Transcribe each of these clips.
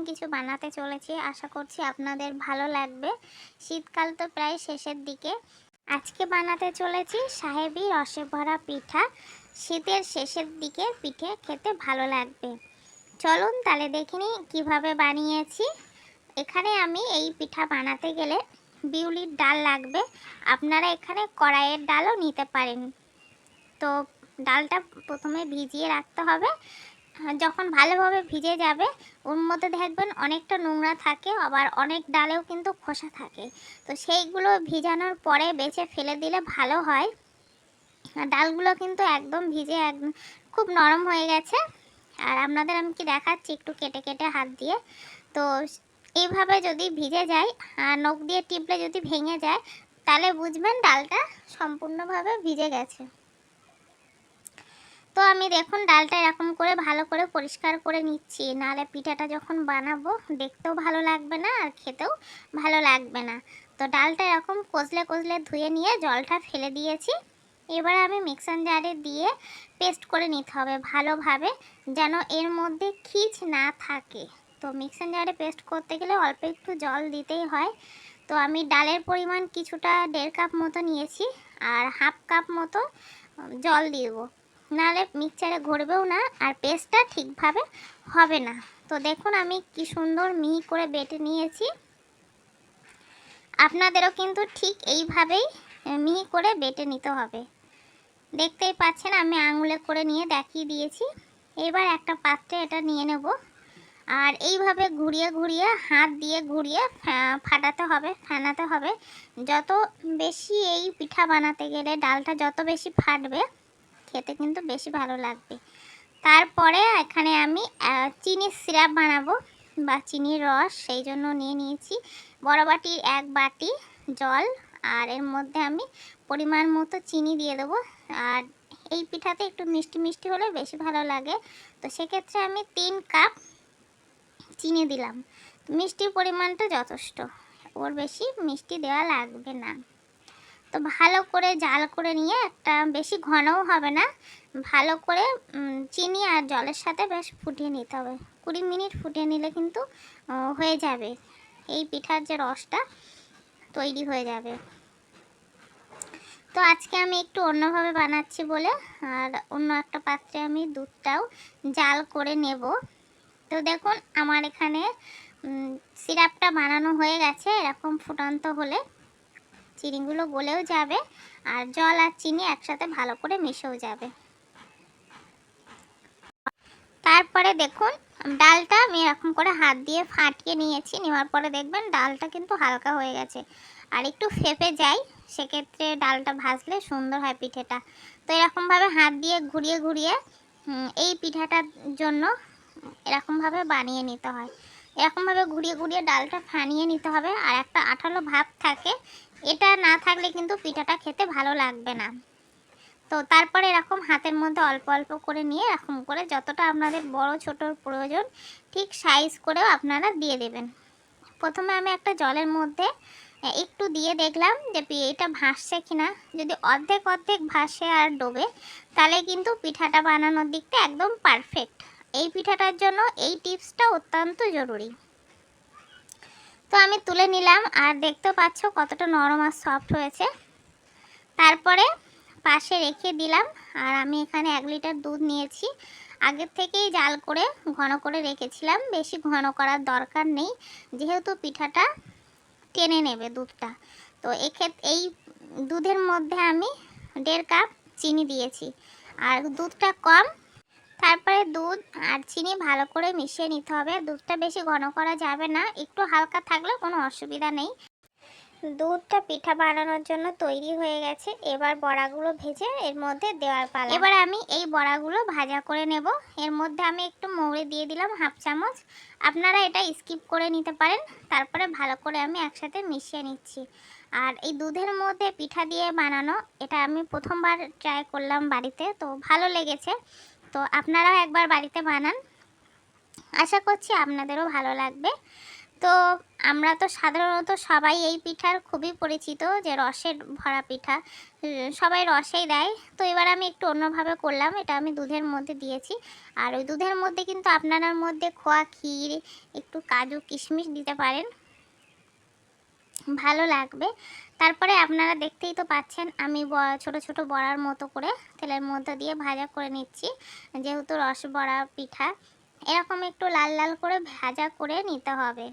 কিছু বানাতে চলেছি, আশা করছি আপনাদের ভালো লাগবে। শীতকাল তো প্রায় শেষের দিকে। আজকে বানাতে চলেছি সাহেবি রসে ভরা পিঠা। শীতের শেষের দিকে পিঠে খেতে ভালো লাগবে। চলুন তাহলে দেখে নিই কীভাবে বানিয়েছি। এখানে আমি এই পিঠা বানাতে গেলে বিউলির ডাল লাগবে, আপনারা এখানে কড়াইয়ের ডালও নিতে পারেন। তো ডালটা প্রথমে ভিজিয়ে রাখতে হবে। যখন ভালোভাবে ভিজে যাবে ওর মধ্যে দেখবেন অনেকটা নোংরা থাকে, আবার অনেক ডালেও কিন্তু খোসা থাকে। তো সেইগুলো ভিজানোর পরে বেছে ফেলে দিলে ভালো হয়। ডালগুলো কিন্তু একদম ভিজে একদম খুব নরম হয়ে গেছে। আর আপনাদের আমি কি দেখাচ্ছি একটু কেটে কেটে হাত দিয়ে। তো এইভাবে যদি ভিজে যায় আর নখ দিয়ে টিপলে যদি ভেঙে যায় তাহলে বুঝবেন ডালটা সম্পূর্ণভাবে ভিজে গেছে। তো আমি দেখুন ডালটা এরকম করে ভালো করে পরিষ্কার করে নিচ্ছি, নাহলে পিঠাটা যখন বানাবো দেখতেও ভালো লাগবে না আর খেতেও ভালো লাগবে না। তো ডালটা এরকম কচলে কচলে ধুয়ে নিয়ে জলটা ফেলে দিয়েছি। এবার আমি মিক্সার জারে দিয়ে পেস্ট করে নিতে হবে ভালোভাবে, যেন এর মধ্যে খিচ না থাকে। তো মিক্সার জারে পেস্ট করতে গেলে অল্প একটু জল দিতেই হয়। তো আমি ডালের পরিমাণ কিছুটা 1.5 কাপ মতো নিয়েছি, আর হাফ কাপ মতো জল দিব, নাহলে মিক্সচারে ঘুরবেও না আর পেস্টটা ঠিকভাবে হবে না। তো দেখুন আমি কি সুন্দর মিহি করে বেটে নিয়েছি। আপনাদেরও কিন্তু ঠিক এইভাবেই মিহি করে বেটে নিতে হবে। দেখতেই পাচ্ছেন আমি আঙুলে করে নিয়ে দেখিয়ে দিয়েছি। এবার একটা পাত্রে এটা নিয়ে নেব, আর এইভাবে ঘুরিয়ে ঘুরিয়ে হাত দিয়ে ঘুরিয়ে ফাটাতে হবে, ফেনাতে হবে। যত বেশি এই পিঠা বানাতে গেলে ডালটা যত বেশি ফাটবে খেতে কিন্তু বেশি ভালো লাগবে। তারপরে এখানে আমি চিনির সিরাপ বানাবো বা চিনির রস, সেই জন্য নিয়ে নিয়েছি বড় বাটির 1 বাটি জল, আর এর মধ্যে আমি পরিমাণ মতো চিনি দিয়ে দেবো। আর এই পিঠাতে একটু মিষ্টি মিষ্টি হলে বেশি ভালো লাগে। তো সেক্ষেত্রে আমি 3 কাপ চিনি দিলাম। মিষ্টির পরিমাণটা যথেষ্ট, ওর বেশি মিষ্টি দেওয়া লাগবে না। তো ভালো করে জাল করে নিয়ে একটা বেশি ঘনও হবে না, ভালো করে চিনি আর জলের সাথে বেশ ফুটিয়ে নিতে হবে। 20 মিনিট ফুটিয়ে নিলে কিন্তু হয়ে যাবে, এই পিঠার যে রসটা তৈরি হয়ে যাবে। তো আজকে আমি একটু অন্যভাবে বানাচ্ছি বলে আর অন্য একটা পাত্রে আমি দুধটাও জাল করে নেব। তো দেখুন আমার এখানে সিরাপটা বানানো হয়ে গেছে। এরকম ফুটন্ত হলে চিনিগুলো গলেও যাবে আর জল আর চিনি একসাথে ভালো করে মিশেও যাবে। তারপরে দেখুন ডালটা আমি এরকম করে হাত দিয়ে ফাটিয়ে নিয়েছি। নেওয়ার পরে দেখবেন ডালটা কিন্তু হালকা হয়ে গেছে আর একটু ফেপে যায়, সেক্ষেত্রে ডালটা ভাজলে সুন্দর হয় পিঠেটা। তো এরকমভাবে হাত দিয়ে ঘুরিয়ে ঘুরিয়ে এই পিঠাটার জন্য এরকমভাবে বানিয়ে নিতে হয়। এরকমভাবে ঘুরিয়ে ঘুরিয়ে ডালটা ফানিয়ে নিতে হবে। আর একটা আঠালো ভাব থাকে, এটা না থাকলে কিন্তু পিঠাটা খেতে ভালো লাগবে না। তো তারপরে এরকম হাতের মধ্যে অল্প অল্প করে নিয়ে এরকম করে যতটা আপনাদের বড় ছোটোর প্রয়োজন ঠিক সাইজ করেও আপনারা দিয়ে দেবেন। প্রথমে আমি একটা জলের মধ্যে একটু দিয়ে দেখলাম যে এটা ভাসছে কিনা। যদি অর্ধেক অর্ধেক ভাসে আর ডোবে তাহলে কিন্তু পিঠাটা বানানোর দিকটা একদম পারফেক্ট। এই পিঠাটার জন্য এই টিপসটা অত্যন্ত জরুরি। তো আমি তুলে নিলাম আর দেখতে পাচ্ছ কতটা নরম আর সফট হয়েছে। তারপরে পাশে রেখে দিলাম। আর আমি এখানে 1 লিটার দুধ নিয়েছি, আগের থেকেই জাল করে ঘন করে রেখেছিলাম। বেশি ঘন করার দরকার নেই, যেহেতু পিঠাটা টেনে নেবে দুধটা। তো এই দুধের মধ্যে আমি 1.5 কাপ চিনি দিয়েছি, আর দুধটা কম। তারপরে দুধ আর চিনি ভালো করে মিশিয়ে নিতে হবে। দুধটা বেশি ঘন করা যাবে না, একটু হালকা থাকলে কোনো অসুবিধা নেই। দুধটা পিঠা বানানোর জন্য তৈরি হয়ে গেছে। এবার বড়াগুলো ভেজে এর মধ্যে দেওয়ার পালা। এবার আমি এই বড়াগুলো ভাজা করে নেব। এর মধ্যে আমি একটু মৌরি দিয়ে দিলাম 1/2 চামচ, আপনারা এটা স্কিপ করে নিতে পারেন। তারপরে ভালো করে আমি একসাথে মিশিয়ে নিচ্ছি। আর এই দুধের মধ্যে পিঠা দিয়ে বানানো এটা আমি প্রথমবার ট্রাই করলাম বাড়িতে, তো ভালো লেগেছে। তো আপনারাও একবার বাড়িতে বানান, আশা করছি আপনাদেরও ভালো লাগবে। তো আমরা তো সাধারণত সবাই এই পিঠার খুবই পরিচিত, যে রসের ভরা পিঠা, সবাই রসেই দেয়। তো এবার আমি একটু অন্যভাবে করলাম, এটা আমি দুধের মধ্যে দিয়েছি। আর ওই দুধের মধ্যে কিন্তু আপনার মধ্যে খোয়া ক্ষীর, একটু কাজু কিশমিশ দিতে পারেন, ভালো লাগবে। তারপরে আপনারা দেখতেই তো পাচ্ছেন আমি ছোট ছোট বড়ার মতো করে তেলের মধ্যে দিয়ে ভাজা করে নিচ্ছি, যেহেতু রসবড়া পিঠা এরকম একটু লাল লাল করে ভাজা করে নিতে হবে।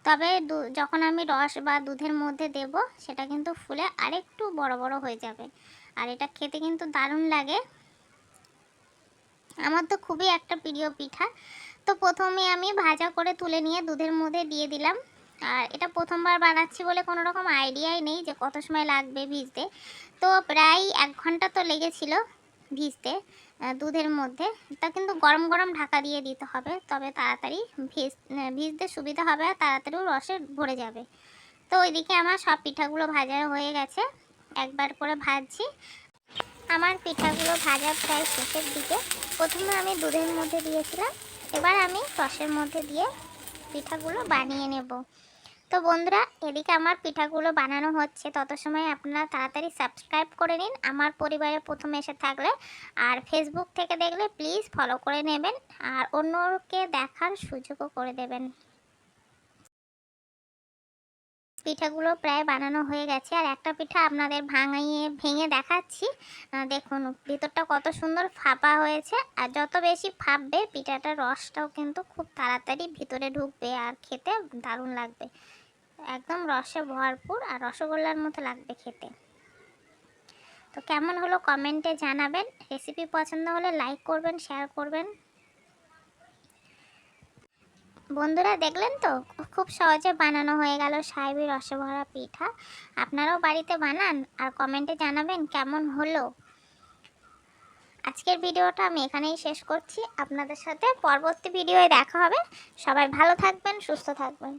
তবে যখন আমি রস বা দুধের মধ্যে দেব সেটা কিন্তু ফুলে আরেকটু বড় বড় হয়ে যাবে, আর এটা খেতে কিন্তু দারুণ লাগে। আমার তো খুবই একটা প্রিয় পিঠা। তো প্রথমে আমি ভাজা করে তুলে নিয়ে দুধের মধ্যে দিয়ে দিলাম। আর এটা প্রথমবার বানাচ্ছি বলে কোনো রকম আইডিয়াই নেই যে কত সময় লাগবে ভিজতে। তো প্রায় 1 ঘন্টা তো লেগেছিল ভিজতে দুধের মধ্যে। তা কিন্তু গরম গরম ঢাকা দিয়ে দিতে হবে, তবে তাড়াতাড়ি ভিজতে সুবিধা হবে আর তাড়াতাড়িও রসে ভরে যাবে। তো ওইদিকে আমার সব পিঠাগুলো ভাজা হয়ে গেছে, একবার করে ভাজছি। আমার পিঠাগুলো ভাজা প্রায় শেষের দিকে। প্রথমে আমি দুধের মধ্যে দিয়েছিলাম, এবার আমি রসের মধ্যে দিয়ে পিঠাগুলো বানিয়ে নেব। তো বন্ধুরা, এদিকে আমার পিঠাগুলো বানানো হচ্ছে, তত সময় আপনারা তাড়াতাড়ি সাবস্ক্রাইব করে নিন আমার পরিবারে প্রথমে এসে থাকলে। আর ফেসবুক থেকে দেখলে প্লিজ ফলো করে নেবেন, আর অন্যকে দেখার সুযোগও করে দেবেন। পিঠাগুলো প্রায় বানানো হয়ে গেছে, আর একটা পিঠা আপনাদের ভেঙে দেখাচ্ছি। দেখুন ভিতরটা কত সুন্দর ফাঁপা হয়েছে, আর যত বেশি ফাঁপবে পিঠাটার রসটাও কিন্তু খুব তাড়াতাড়ি ভিতরে ঢুকবে আর খেতে দারুণ লাগবে। একদম রসে ভরপুর আর রসগোল্লার মতো লাগবে খেতে। তো কেমন হলো কমেন্টে জানাবেন। রেসিপি পছন্দ হলে লাইক করবেন, শেয়ার করবেন। বন্ধুরা দেখলেন তো, খুব সহজে বানানো হয়ে গেল সাহেবি রসভরা পিঠা। আপনারাও বাড়িতে বানান আর কমেন্টে জানাবেন কেমন হলো। আজকের ভিডিওটা আমি এখানেই শেষ করছি, আপনাদের সাথে পরবর্তী ভিডিওয়ে দেখা হবে। সবাই ভালো থাকবেন, সুস্থ থাকবেন।